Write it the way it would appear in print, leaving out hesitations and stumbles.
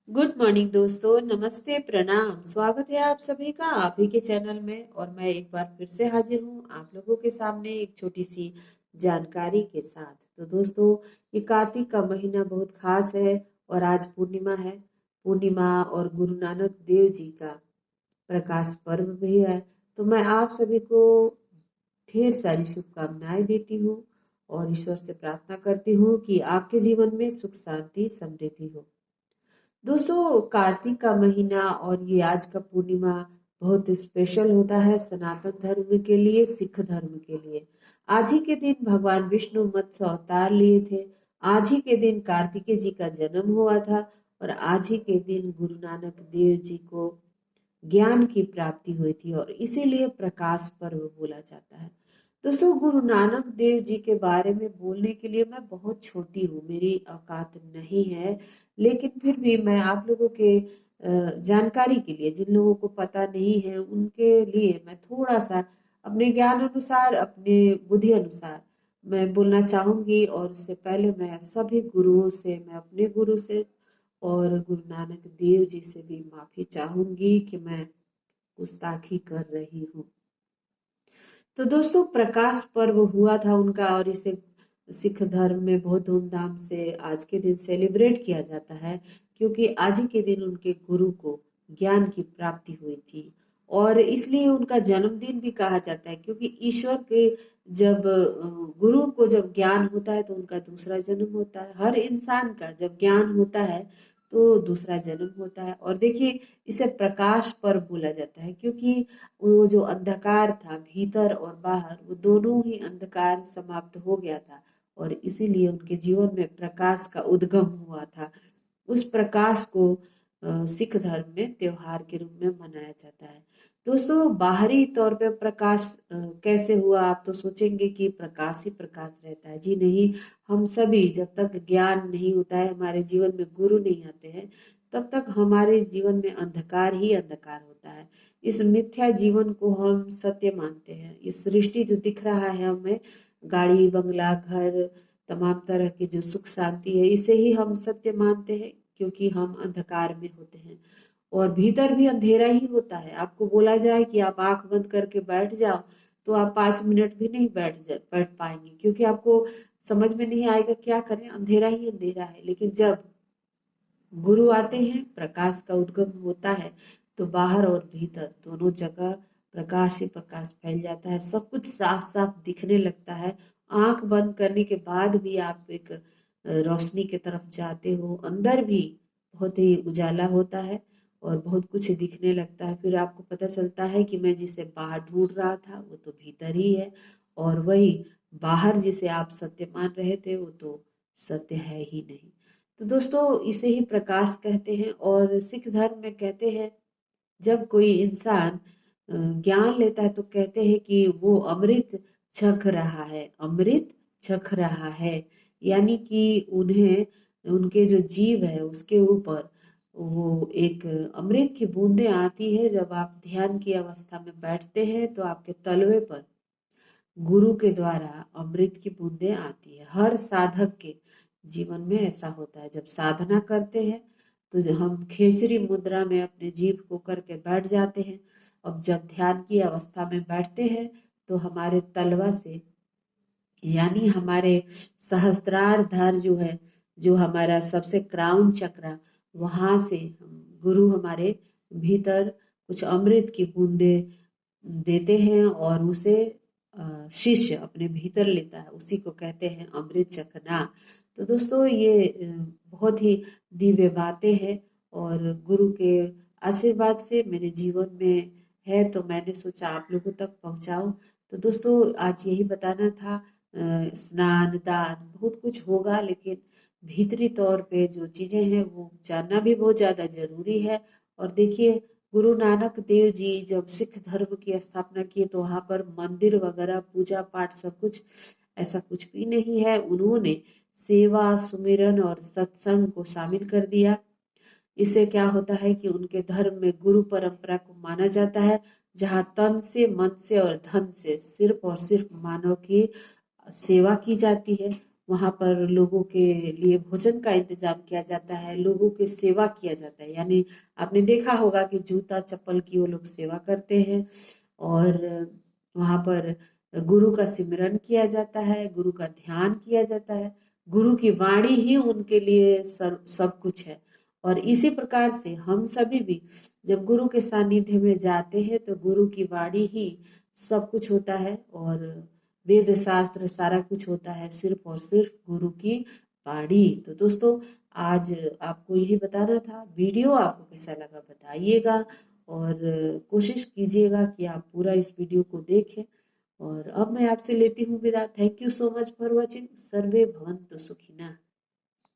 Good morning दोस्तों, नमस्ते, प्रणाम। स्वागत है आप सभी का आप ही के चैनल में। और मैं एक बार फिर से हाजिर हूँ आप लोगों के सामने एक छोटी सी जानकारी के साथ। तो दोस्तों, ये कार्तिक का महीना बहुत खास है और आज पूर्णिमा है। पूर्णिमा और गुरु नानक देव जी का प्रकाश पर्व भी है। तो मैं आप सभी को ढेर सारी शुभकामनाएं देती हूँ और ईश्वर से प्रार्थना करती हूँ कि आपके जीवन में सुख शांति समृद्धि हो। दोस्तों, कार्तिक का महीना और ये आज का पूर्णिमा बहुत स्पेशल होता है सनातन धर्म के लिए, सिख धर्म के लिए। आज ही के दिन भगवान विष्णु मत्स्य अवतार लिए थे। आज ही के दिन कार्तिकेय जी का जन्म हुआ था और आज ही के दिन गुरु नानक देव जी को ज्ञान की प्राप्ति हुई थी और इसीलिए प्रकाश पर्व बोला जाता है। दोस्तों, गुरु नानक देव जी के बारे में बोलने के लिए मैं बहुत छोटी हूँ, मेरी औकात नहीं है। लेकिन फिर भी मैं आप लोगों के जानकारी के लिए, जिन लोगों को पता नहीं है उनके लिए मैं थोड़ा सा अपने ज्ञान अनुसार, अपने बुद्धि अनुसार मैं बोलना चाहूंगी। और उससे पहले मैं सभी गुरुओं से, मैं अपने गुरु से और गुरु नानक देव जी से भी माफी चाहूंगी कि मैं गुस्ताखी कर रही हूँ। तो दोस्तों, प्रकाश पर्व हुआ था उनका और इसे सिख धर्म में बहुत धूमधाम से आज के दिन सेलिब्रेट किया जाता है, क्योंकि आज ही के दिन उनके गुरु को ज्ञान की प्राप्ति हुई थी। और इसलिए उनका जन्मदिन भी कहा जाता है, क्योंकि ईश्वर के जब गुरु को जब ज्ञान होता है तो उनका दूसरा जन्म होता है। हर इंसान का जब ज्ञान होता है तो दूसरा जन्म होता है। और देखिए, इसे प्रकाश पर्व बोला जाता है, क्योंकि वो जो अंधकार था भीतर और बाहर, वो दोनों ही अंधकार समाप्त हो गया था और इसीलिए उनके जीवन में प्रकाश का उद्गम हुआ था। उस प्रकाश को सिख धर्म में त्योहार के रूप में मनाया जाता है। दोस्तों, बाहरी तौर पे प्रकाश कैसे हुआ? आप तो सोचेंगे कि प्रकाश ही प्रकाश रहता है। जी नहीं, हम सभी जब तक ज्ञान नहीं होता है, हमारे जीवन में गुरु नहीं आते हैं, तब तक हमारे जीवन में अंधकार ही अंधकार होता है। इस मिथ्या जीवन को हम सत्य मानते हैं। ये सृष्टि जो दिख रहा है हमें, गाड़ी बंगला घर, तमाम तरह की जो सुख शांति है, इसे ही हम सत्य मानते हैं, क्योंकि हम अंधकार में होते हैं और भीतर भी अंधेरा ही होता है। आपको बोला जाए कि आप आंख बंद करके बैठ जाओ, तो आप 5 मिनट भी नहीं बैठ पाएंगे, क्योंकि आपको समझ में नहीं आएगा क्या करें, अंधेरा ही अंधेरा है। लेकिन जब गुरु आते हैं, प्रकाश का उद्गम होता है, तो बाहर और भीतर दोनों जगह प्रकाश ही प्रकाश फैल जाता है। सब कुछ साफ साफ दिखने लगता है। आंख बंद करने के बाद भी आप एक रोशनी की तरफ जाते हो, अंदर भी बहुत ही उजाला होता है और बहुत कुछ दिखने लगता है। फिर आपको पता चलता है कि मैं जिसे बाहर ढूंढ रहा था वो तो भीतर ही है, और वही बाहर जिसे आप सत्य मान रहे थे वो तो सत्य है ही नहीं। तो दोस्तों, इसे ही प्रकाश कहते हैं। और सिख धर्म में कहते हैं, जब कोई इंसान ज्ञान लेता है तो कहते हैं कि वो अमृत चख रहा है, अमृत चख रहा है। यानी कि उन्हें, उनके जो जीव है उसके ऊपर वो एक अमृत की बूंदें आती है। जब आप ध्यान की अवस्था में बैठते हैं तो आपके तलवे पर गुरु के द्वारा अमृत की बूंदें आती है। हर साधक के जीवन में ऐसा होता है। जब साधना करते हैं तो हम खेचरी मुद्रा में अपने जीव को करके बैठ जाते हैं। अब जब ध्यान की अवस्था में बैठते हैं तो हमारे तलवा से, यानी हमारे सहस्त्रार धार जो है, जो हमारा सबसे क्राउन चक्र, वहां से गुरु हमारे भीतर कुछ अमृत की बूंदे देते हैं और उसे शिष्य अपने भीतर लेता है। उसी को कहते हैं अमृत चखना। तो दोस्तों, ये बहुत ही दिव्य बातें हैं और गुरु के आशीर्वाद से मेरे जीवन में है, तो मैंने सोचा आप लोगों तक पहुंचाऊं। तो दोस्तों, आज यही बताना था। स्नान दान बहुत कुछ होगा, लेकिन भीतरी तौर पे जो चीजें हैं वो जानना भी बहुत ज्यादा जरूरी है। और देखिए, गुरु नानक देव जी जब सिख धर्म की स्थापना किए तो वहां पर मंदिर वगैरह, पूजा पाठ, सब कुछ ऐसा कुछ भी नहीं है। उन्होंने सेवा, सुमिरन और सत्संग को शामिल कर दिया। इससे क्या होता है कि उनके धर्म में गुरु परंपरा को माना जाता है, जहाँ तन से, मन से और धन से सिर्फ और सिर्फ मानव की सेवा की जाती है वहाँ पर लोगों के लिए भोजन का इंतजाम किया जाता है, लोगों की सेवा किया जाता है। यानी आपने देखा होगा कि जूता चप्पल की वो लोग सेवा करते हैं। और वहाँ पर गुरु का सिमरन किया जाता है, गुरु का ध्यान किया जाता है। गुरु की वाणी ही उनके लिए सब कुछ है। और इसी प्रकार से हम सभी भी जब गुरु के सानिध्य में जाते हैं तो गुरु की वाणी ही सब कुछ होता है। और वेद शास्त्र सारा कुछ होता है सिर्फ और सिर्फ गुरु की वाणी। तो दोस्तों, आज आपको यही बताना था। वीडियो आपको कैसा लगा बताइएगा, और कोशिश कीजिएगा कि आप पूरा इस वीडियो को देखें। और अब मैं आपसे लेती हूँ विदा। Thank you so much for watching. सर्वे भवन्तु सुखिनः।